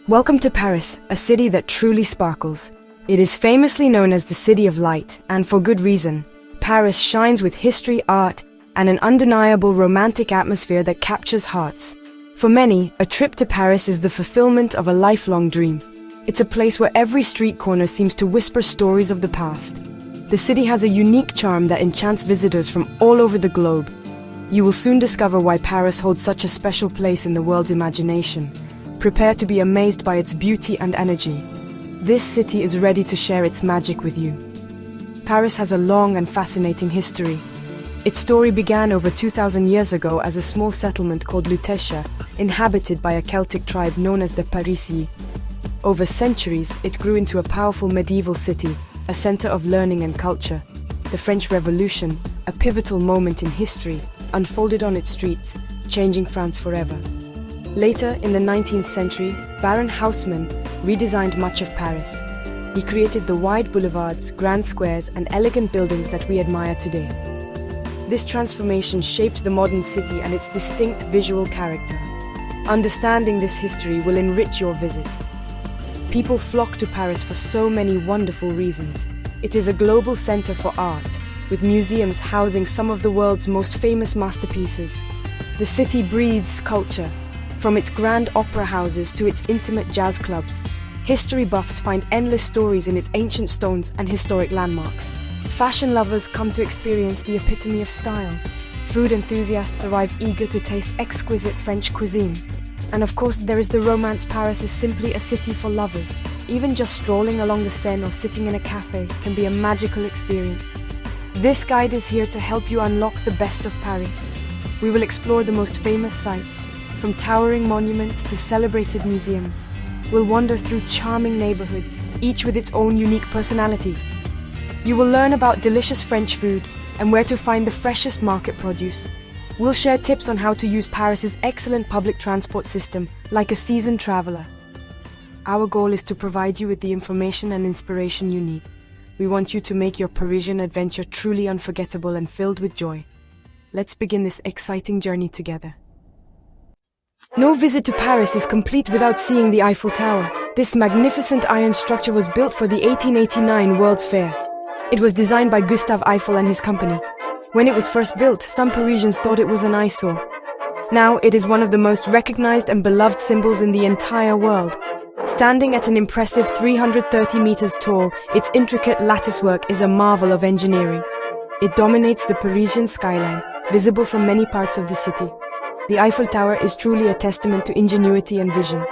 Welcome to Paris, a city that truly sparkles. It is famously known as the City of Light, and for good reason. Paris shines with history, art, and an undeniable romantic atmosphere that captures hearts. For many, a trip to Paris is the fulfillment of a lifelong dream. It's a place where every street corner seems to whisper stories of the past. The city has a unique charm that enchants visitors from all over the globe. You will soon discover why Paris holds such a special place in the world's imagination. Prepare to be amazed by its beauty and energy. This city is ready to share its magic with you. Paris has a long and fascinating history. Its story began over 2,000 years ago as a small settlement called Lutetia, inhabited by a Celtic tribe known as the Parisian. Over centuries, it grew into a powerful medieval city, a center of learning and culture. The French Revolution, a pivotal moment in history, unfolded on its streets, changing France forever. Later, in the 19th century, Baron Haussmann redesigned much of Paris. He created the wide boulevards, grand squares, and elegant buildings that we admire today. This transformation shaped the modern city and its distinct visual character. Understanding this history will enrich your visit. People flock to Paris for so many wonderful reasons. It is a global center for art, with museums housing some of the world's most famous masterpieces. The city breathes culture. From its grand opera houses to its intimate jazz clubs, history buffs find endless stories in its ancient stones and historic landmarks. Fashion lovers come to experience the epitome of style. Food enthusiasts arrive eager to taste exquisite French cuisine. And of course, there is the romance. Paris is simply a city for lovers. Even just strolling along the Seine or sitting in a cafe can be a magical experience. This guide is here to help you unlock the best of Paris. We will explore the most famous sites, from towering monuments to celebrated museums. We'll wander through charming neighborhoods, each with its own unique personality. You will learn about delicious French food and where to find the freshest market produce. We'll share tips on how to use Paris's excellent public transport system like a seasoned traveler. Our goal is to provide you with the information and inspiration you need. We want you to make your Parisian adventure truly unforgettable and filled with joy. Let's begin this exciting journey together. No visit to Paris is complete without seeing the Eiffel Tower. This magnificent iron structure was built for the 1889 World's Fair. It was designed by Gustave Eiffel and his company. When it was first built, some Parisians thought it was an eyesore. Now it is one of the most recognized and beloved symbols in the entire world. Standing at an impressive 330 meters tall, its intricate latticework is a marvel of engineering. It dominates the Parisian skyline, visible from many parts of the city. The Eiffel Tower is truly a testament to ingenuity and vision.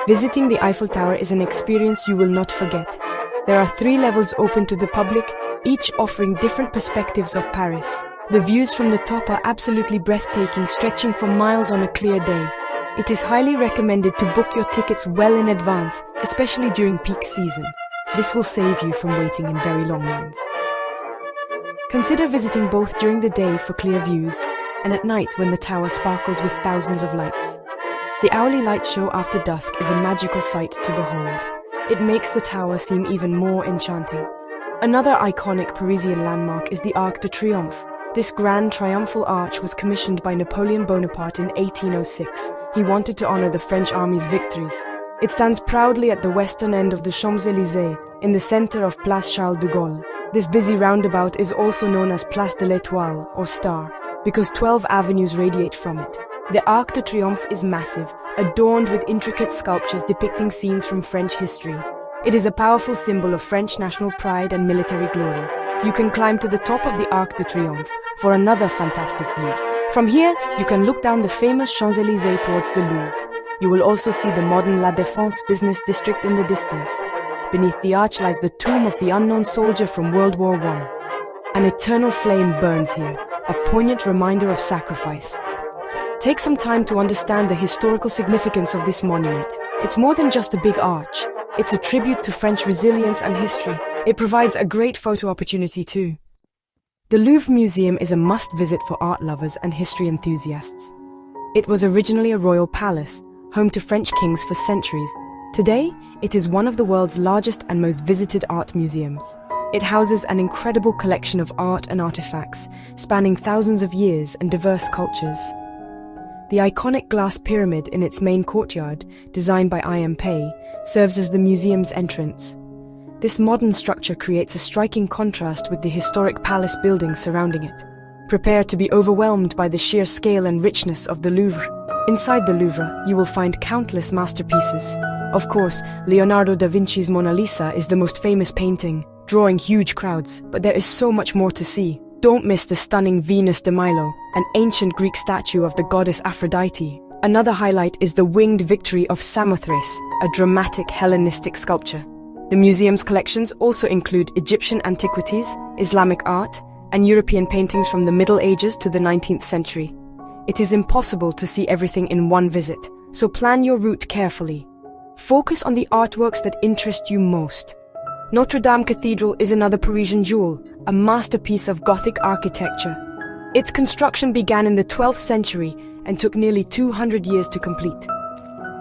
Visiting the Eiffel Tower is an experience you will not forget. There are 3 levels open to the public, each offering different perspectives of Paris. The views from the top are absolutely breathtaking, stretching for miles on a clear day. It is highly recommended to book your tickets well in advance, especially during peak season. This will save you from waiting in very long lines. Consider visiting both during the day for clear views, and at night when the tower sparkles with thousands of lights. The hourly light show after dusk is a magical sight to behold. It makes the tower seem even more enchanting. Another iconic Parisian landmark is the Arc de Triomphe. This grand triumphal arch was commissioned by Napoleon Bonaparte in 1806. He wanted to honor the French army's victories. It stands proudly at the western end of the Champs-Élysées, in the center of Place Charles de Gaulle. This busy roundabout is also known as Place de l'Étoile, or Star, because 12 avenues radiate from it. The Arc de Triomphe is massive, adorned with intricate sculptures depicting scenes from French history. It is a powerful symbol of French national pride and military glory. You can climb to the top of the Arc de Triomphe for another fantastic view. From here, you can look down the famous Champs-Élysées towards the Louvre. You will also see the modern La Défense business district in the distance. Beneath the arch lies the tomb of the unknown soldier from World War I. An eternal flame burns here, a poignant reminder of sacrifice. Take some time to understand the historical significance of this monument. It's more than just a big arch. It's a tribute to French resilience and history. It provides a great photo opportunity too. The Louvre Museum is a must-visit for art lovers and history enthusiasts. It was originally a royal palace, home to French kings for centuries. Today, it is one of the world's largest and most visited art museums. It houses an incredible collection of art and artifacts, spanning thousands of years and diverse cultures. The iconic glass pyramid in its main courtyard, designed by I.M. Pei, serves as the museum's entrance. This modern structure creates a striking contrast with the historic palace buildings surrounding it. Prepare to be overwhelmed by the sheer scale and richness of the Louvre. Inside the Louvre, you will find countless masterpieces. Of course, Leonardo da Vinci's Mona Lisa is the most famous painting, drawing huge crowds, but there is so much more to see. Don't miss the stunning Venus de Milo, an ancient Greek statue of the goddess Aphrodite. Another highlight is the Winged Victory of Samothrace, a dramatic Hellenistic sculpture. The museum's collections also include Egyptian antiquities, Islamic art, and European paintings from the Middle Ages to the 19th century. It is impossible to see everything in one visit, so plan your route carefully. Focus on the artworks that interest you most. Notre-Dame Cathedral is another Parisian jewel, a masterpiece of Gothic architecture. Its construction began in the 12th century and took nearly 200 years to complete.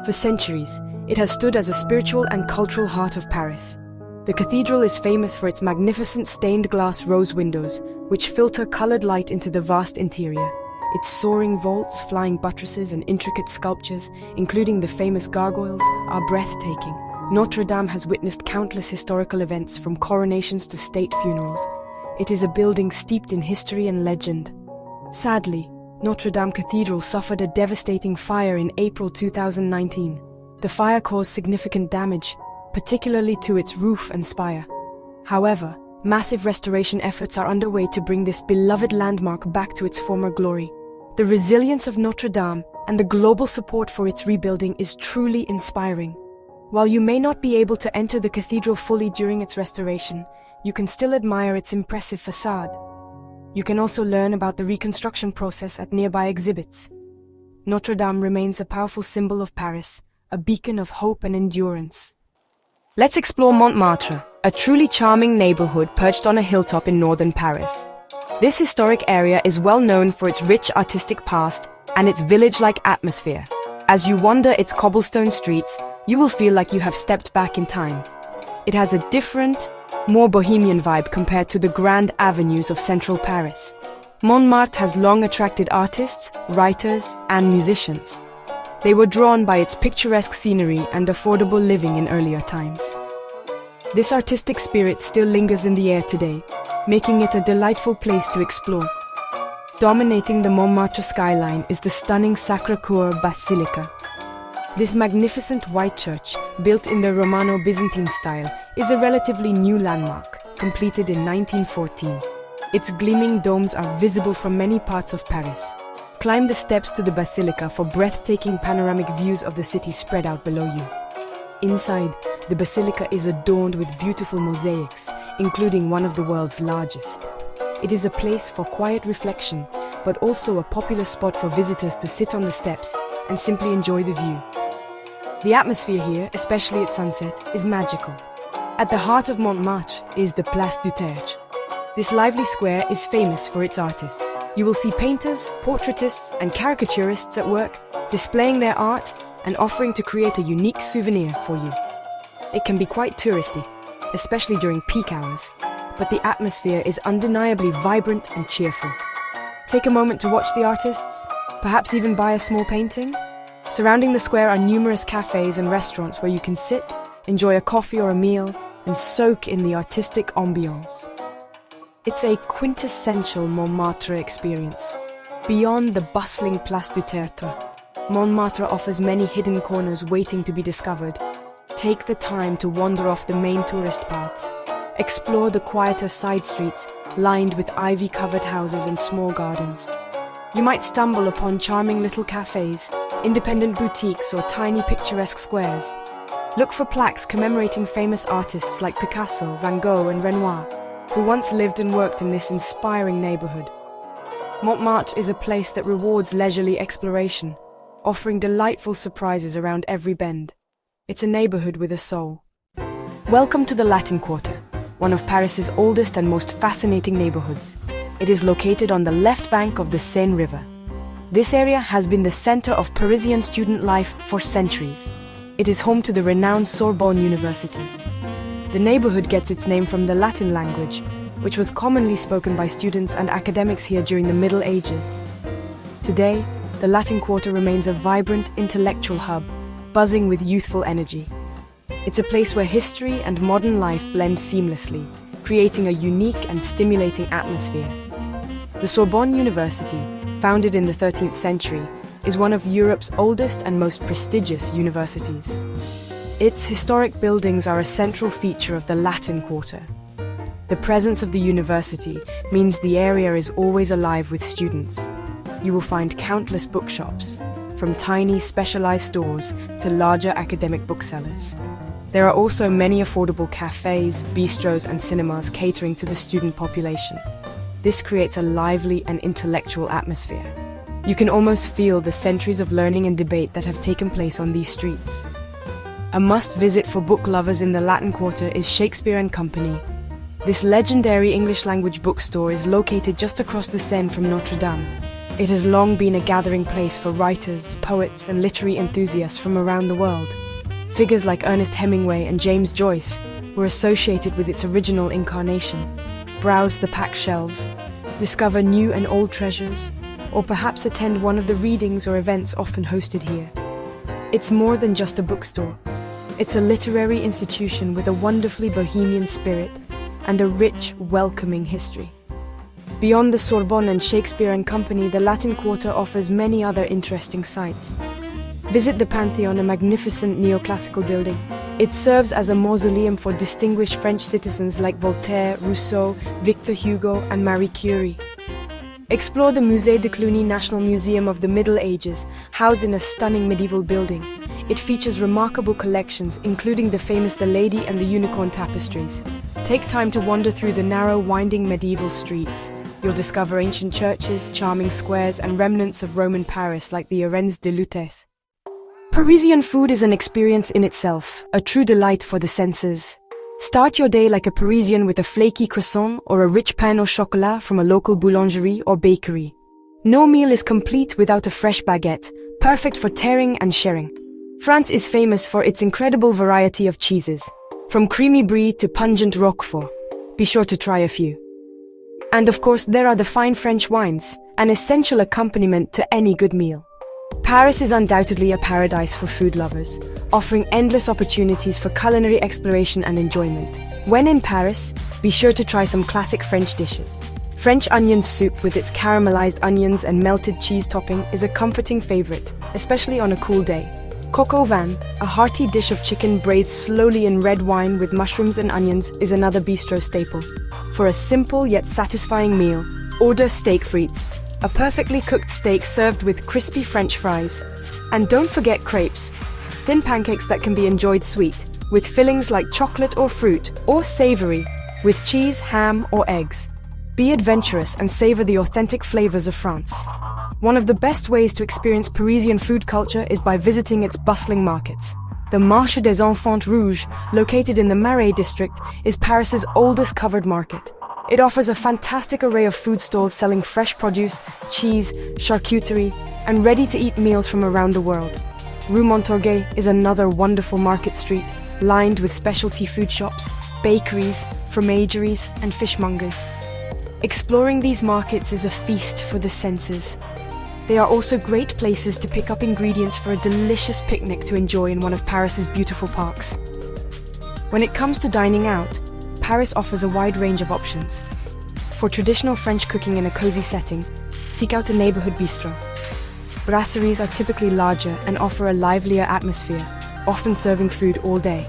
For centuries, it has stood as a spiritual and cultural heart of Paris. The cathedral is famous for its magnificent stained glass rose windows, which filter colored light into the vast interior. Its soaring vaults, flying buttresses, and intricate sculptures, including the famous gargoyles, are breathtaking. Notre-Dame has witnessed countless historical events, from coronations to state funerals. It is a building steeped in history and legend. Sadly, Notre-Dame Cathedral suffered a devastating fire in April 2019. The fire caused significant damage, particularly to its roof and spire. However, massive restoration efforts are underway to bring this beloved landmark back to its former glory. The resilience of Notre-Dame and the global support for its rebuilding is truly inspiring. While you may not be able to enter the cathedral fully during its restoration, you can still admire its impressive facade. You can also learn about the reconstruction process at nearby exhibits. Notre-Dame remains a powerful symbol of Paris, a beacon of hope and endurance. Let's explore Montmartre, a truly charming neighborhood perched on a hilltop in northern Paris. This historic area is well known for its rich artistic past and its village-like atmosphere. As you wander its cobblestone streets, you will feel like you have stepped back in time. It has a different, more bohemian vibe compared to the grand avenues of central Paris. Montmartre has long attracted artists, writers, and musicians. They were drawn by its picturesque scenery and affordable living in earlier times. This artistic spirit still lingers in the air today, making it a delightful place to explore. Dominating the Montmartre skyline is the stunning Sacré-Cœur Basilica. This magnificent white church, built in the Romano-Byzantine style, is a relatively new landmark, completed in 1914. Its gleaming domes are visible from many parts of Paris. Climb the steps to the basilica for breathtaking panoramic views of the city spread out below you. Inside, the basilica is adorned with beautiful mosaics, including one of the world's largest. It is a place for quiet reflection, but also a popular spot for visitors to sit on the steps and simply enjoy the view. The atmosphere here, especially at sunset, is magical. At the heart of Montmartre is the Place du Tertre. This lively square is famous for its artists. You will see painters, portraitists, and caricaturists at work, displaying their art and offering to create a unique souvenir for you. It can be quite touristy, especially during peak hours, but the atmosphere is undeniably vibrant and cheerful. Take a moment to watch the artists, perhaps even buy a small painting. Surrounding the square are numerous cafes and restaurants where you can sit, enjoy a coffee or a meal, and soak in the artistic ambiance. It's a quintessential Montmartre experience. Beyond the bustling Place du Tertre, Montmartre offers many hidden corners waiting to be discovered. Take the time to wander off the main tourist paths. Explore the quieter side streets, lined with ivy-covered houses and small gardens. You might stumble upon charming little cafes, independent boutiques, or tiny picturesque squares. Look for plaques commemorating famous artists like Picasso, Van Gogh, and Renoir, who once lived and worked in this inspiring neighborhood. Montmartre is a place that rewards leisurely exploration, offering delightful surprises around every bend. It's a neighborhood with a soul. Welcome to the Latin Quarter, one of Paris's oldest and most fascinating neighborhoods. It is located on the left bank of the Seine River. This area has been the center of Parisian student life for centuries. It is home to the renowned Sorbonne University. The neighborhood gets its name from the Latin language, which was commonly spoken by students and academics here during the Middle Ages. Today, the Latin Quarter remains a vibrant intellectual hub, buzzing with youthful energy. It's a place where history and modern life blend seamlessly, creating a unique and stimulating atmosphere. The Sorbonne University, founded in the 13th century, is one of Europe's oldest and most prestigious universities. Its historic buildings are a central feature of the Latin Quarter. The presence of the university means the area is always alive with students. You will find countless bookshops, from tiny specialized stores to larger academic booksellers. There are also many affordable cafes, bistros, and cinemas catering to the student population. This creates a lively and intellectual atmosphere. You can almost feel the centuries of learning and debate that have taken place on these streets. A must-visit for book lovers in the Latin Quarter is Shakespeare & Company. This legendary English-language bookstore is located just across the Seine from Notre-Dame. It has long been a gathering place for writers, poets, and literary enthusiasts from around the world. Figures like Ernest Hemingway and James Joyce were associated with its original incarnation. Browse the packed shelves, discover new and old treasures, or perhaps attend one of the readings or events often hosted here. It's more than just a bookstore. It's a literary institution with a wonderfully bohemian spirit and a rich, welcoming history. Beyond the Sorbonne and Shakespeare & Company, the Latin Quarter offers many other interesting sights. Visit the Pantheon, a magnificent neoclassical building. It serves as a mausoleum for distinguished French citizens like Voltaire, Rousseau, Victor Hugo, and Marie Curie. Explore the Musée de Cluny National Museum of the Middle Ages, housed in a stunning medieval building. It features remarkable collections, including the famous The Lady and the Unicorn tapestries. Take time to wander through the narrow, winding medieval streets. You'll discover ancient churches, charming squares, and remnants of Roman Paris like the Arenys de Lutèce. Parisian food is an experience in itself, a true delight for the senses. Start your day like a Parisian with a flaky croissant or a rich pain au chocolat from a local boulangerie or bakery. No meal is complete without a fresh baguette, perfect for tearing and sharing. France is famous for its incredible variety of cheeses, from creamy brie to pungent roquefort. Be sure to try a few. And of course, there are the fine French wines, an essential accompaniment to any good meal. Paris is undoubtedly a paradise for food lovers, offering endless opportunities for culinary exploration and enjoyment. When in Paris, be sure to try some classic French dishes. French onion soup with its caramelized onions and melted cheese topping is a comforting favorite, especially on a cool day. Coq au vin, a hearty dish of chicken braised slowly in red wine with mushrooms and onions, is another bistro staple. For a simple yet satisfying meal, order steak frites, a perfectly cooked steak served with crispy French fries. And don't forget crepes, thin pancakes that can be enjoyed sweet, with fillings like chocolate or fruit, or savory, with cheese, ham, or eggs. Be adventurous and savor the authentic flavors of France. One of the best ways to experience Parisian food culture is by visiting its bustling markets. The Marché des Enfants Rouges, located in the Marais district, is Paris's oldest covered market. It offers a fantastic array of food stalls selling fresh produce, cheese, charcuterie, and ready-to-eat meals from around the world. Rue Montorgueil is another wonderful market street, lined with specialty food shops, bakeries, fromageries, and fishmongers. Exploring these markets is a feast for the senses. They are also great places to pick up ingredients for a delicious picnic to enjoy in one of Paris's beautiful parks. When it comes to dining out, Paris offers a wide range of options. For traditional French cooking in a cozy setting, seek out a neighborhood bistro. Brasseries are typically larger and offer a livelier atmosphere, often serving food all day.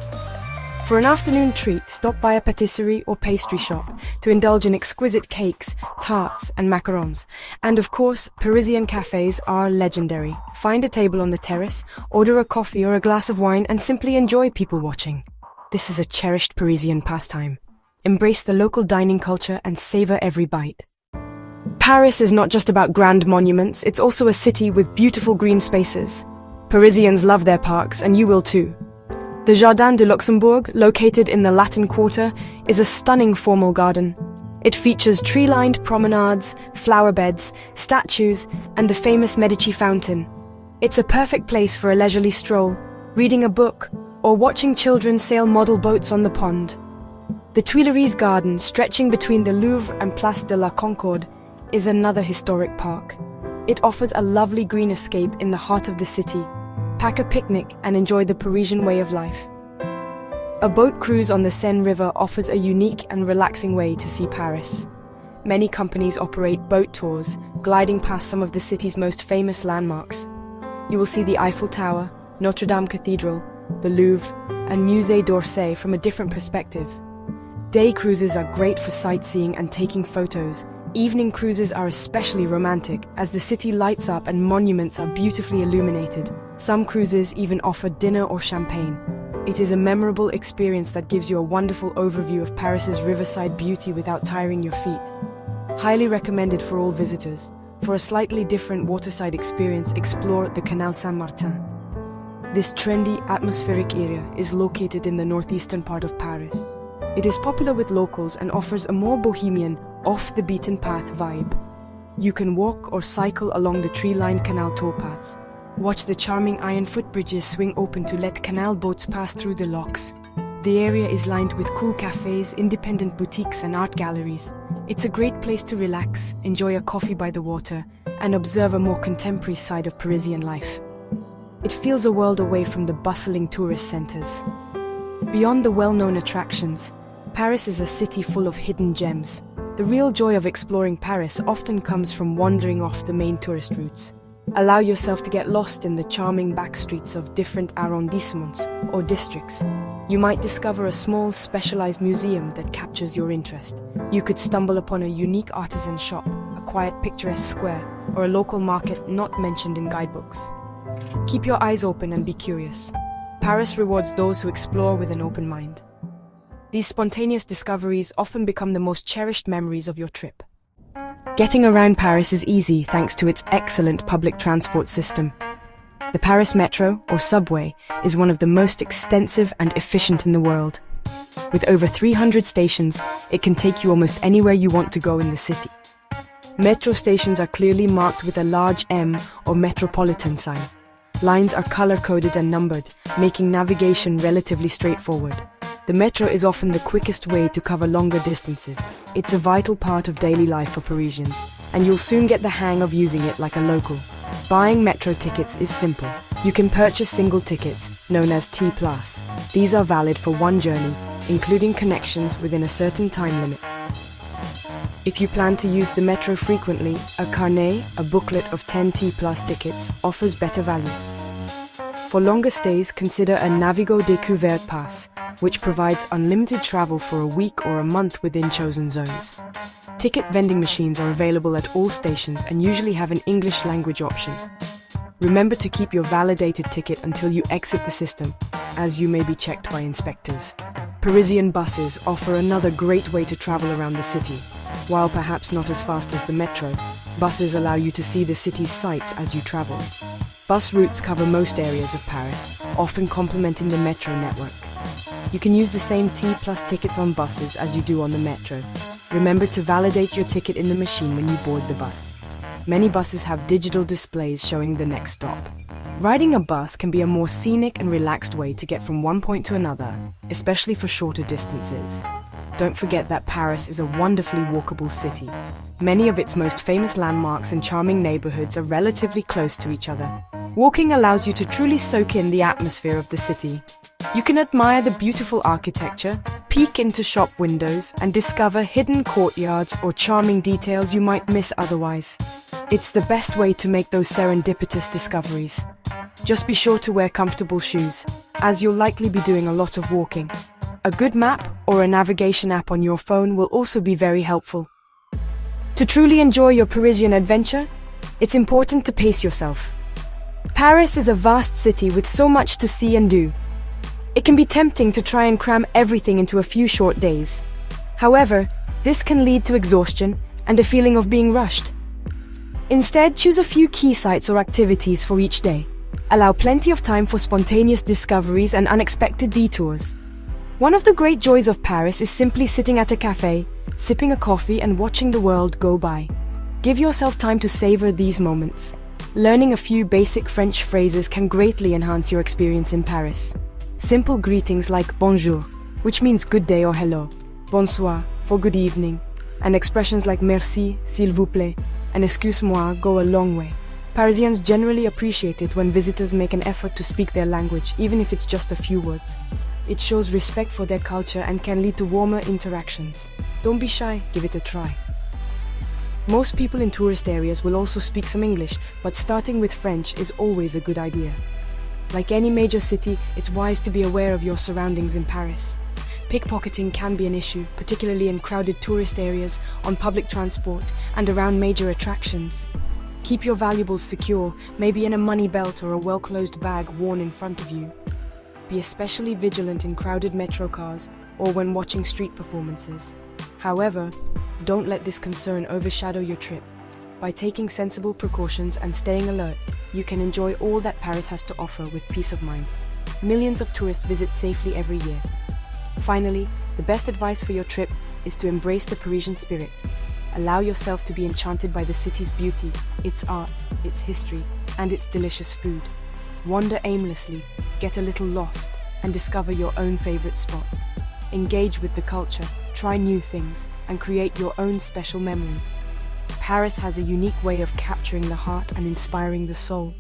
For an afternoon treat, stop by a patisserie or pastry shop to indulge in exquisite cakes, tarts, and macarons. And of course, Parisian cafes are legendary. Find a table on the terrace, order a coffee or a glass of wine, and simply enjoy people watching. This is a cherished Parisian pastime. Embrace the local dining culture and savor every bite. Paris is not just about grand monuments, it's also a city with beautiful green spaces. Parisians love their parks, and you will too. The Jardin de Luxembourg, located in the Latin Quarter, is a stunning formal garden. It features tree-lined promenades, flower beds, statues, and the famous Medici fountain. It's a perfect place for a leisurely stroll, reading a book, or watching children sail model boats on the pond. The Tuileries Garden, stretching between the Louvre and Place de la Concorde, is another historic park. It offers a lovely green escape in the heart of the city. Pack a picnic and enjoy the Parisian way of life. A boat cruise on the Seine River offers a unique and relaxing way to see Paris. Many companies operate boat tours, gliding past some of the city's most famous landmarks. You will see the Eiffel Tower, Notre-Dame Cathedral, the Louvre, and Musée d'Orsay from a different perspective. Day cruises are great for sightseeing and taking photos. Evening cruises are especially romantic, as the city lights up and monuments are beautifully illuminated. Some cruises even offer dinner or champagne. It is a memorable experience that gives you a wonderful overview of Paris's riverside beauty without tiring your feet. Highly recommended for all visitors. For a slightly different waterside experience, explore the Canal Saint-Martin. This trendy, atmospheric area is located in the northeastern part of Paris. It is popular with locals and offers a more bohemian, off-the-beaten-path vibe. You can walk or cycle along the tree-lined canal towpaths. Watch the charming iron footbridges swing open to let canal boats pass through the locks. The area is lined with cool cafes, independent boutiques and art galleries. It's a great place to relax, enjoy a coffee by the water, and observe a more contemporary side of Parisian life. It feels a world away from the bustling tourist centers. Beyond the well-known attractions, Paris is a city full of hidden gems. The real joy of exploring Paris often comes from wandering off the main tourist routes. Allow yourself to get lost in the charming back streets of different arrondissements or districts. You might discover a small, specialized museum that captures your interest. You could stumble upon a unique artisan shop, a quiet, picturesque square, or a local market not mentioned in guidebooks. Keep your eyes open and be curious. Paris rewards those who explore with an open mind. These spontaneous discoveries often become the most cherished memories of your trip. Getting around Paris is easy thanks to its excellent public transport system. The Paris Metro, or subway, is one of the most extensive and efficient in the world. With over 300 stations, it can take you almost anywhere you want to go in the city. Metro stations are clearly marked with a large M or metropolitan sign. Lines are color-coded and numbered, making navigation relatively straightforward. The metro is often the quickest way to cover longer distances. It's a vital part of daily life for Parisians, and you'll soon get the hang of using it like a local. Buying metro tickets is simple. You can purchase single tickets, known as T+. These are valid for one journey, including connections within a certain time limit. If you plan to use the metro frequently, a carnet, a booklet of 10 T+ tickets, offers better value. For longer stays, consider a Navigo Découverte Pass, which provides unlimited travel for a week or a month within chosen zones. Ticket vending machines are available at all stations and usually have an English language option. Remember to keep your validated ticket until you exit the system, as you may be checked by inspectors. Parisian buses offer another great way to travel around the city. While perhaps not as fast as the metro, buses allow you to see the city's sights as you travel. Bus routes cover most areas of Paris, often complementing the metro network. You can use the same T+ tickets on buses as you do on the metro. Remember to validate your ticket in the machine when you board the bus. Many buses have digital displays showing the next stop. Riding a bus can be a more scenic and relaxed way to get from one point to another, especially for shorter distances. Don't forget that Paris is a wonderfully walkable city. Many of its most famous landmarks and charming neighborhoods are relatively close to each other. Walking allows you to truly soak in the atmosphere of the city. You can admire the beautiful architecture, peek into shop windows, and discover hidden courtyards or charming details you might miss otherwise. It's the best way to make those serendipitous discoveries. Just be sure to wear comfortable shoes, as you'll likely be doing a lot of walking. A good map or a navigation app on your phone will also be very helpful. To truly enjoy your Parisian adventure, it's important to pace yourself. Paris is a vast city with so much to see and do. It can be tempting to try and cram everything into a few short days. However, this can lead to exhaustion and a feeling of being rushed. Instead, choose a few key sites or activities for each day. Allow plenty of time for spontaneous discoveries and unexpected detours. One of the great joys of Paris is simply sitting at a cafe, sipping a coffee and watching the world go by. Give yourself time to savor these moments. Learning a few basic French phrases can greatly enhance your experience in Paris. Simple greetings like bonjour, which means good day or hello, bonsoir, for good evening, and expressions like merci, s'il vous plaît, and excuse-moi go a long way. Parisians generally appreciate it when visitors make an effort to speak their language, even if it's just a few words. It shows respect for their culture and can lead to warmer interactions. Don't be shy, give it a try. Most people in tourist areas will also speak some English, but starting with French is always a good idea. Like any major city, it's wise to be aware of your surroundings in Paris. Pickpocketing can be an issue, particularly in crowded tourist areas, on public transport, and around major attractions. Keep your valuables secure, maybe in a money belt or a well-closed bag worn in front of you. Be especially vigilant in crowded metro cars or when watching street performances. However, don't let this concern overshadow your trip. By taking sensible precautions and staying alert, you can enjoy all that Paris has to offer with peace of mind. Millions of tourists visit safely every year. Finally, the best advice for your trip is to embrace the Parisian spirit. Allow yourself to be enchanted by the city's beauty, its art, its history, and its delicious food. Wander aimlessly, get a little lost, and discover your own favorite spots. Engage with the culture, try new things, and create your own special memories. Paris has a unique way of capturing the heart and inspiring the soul.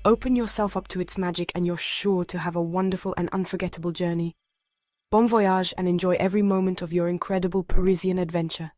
Open yourself up to its magic and you're sure to have a wonderful and unforgettable journey. Bon voyage and enjoy every moment of your incredible Parisian adventure.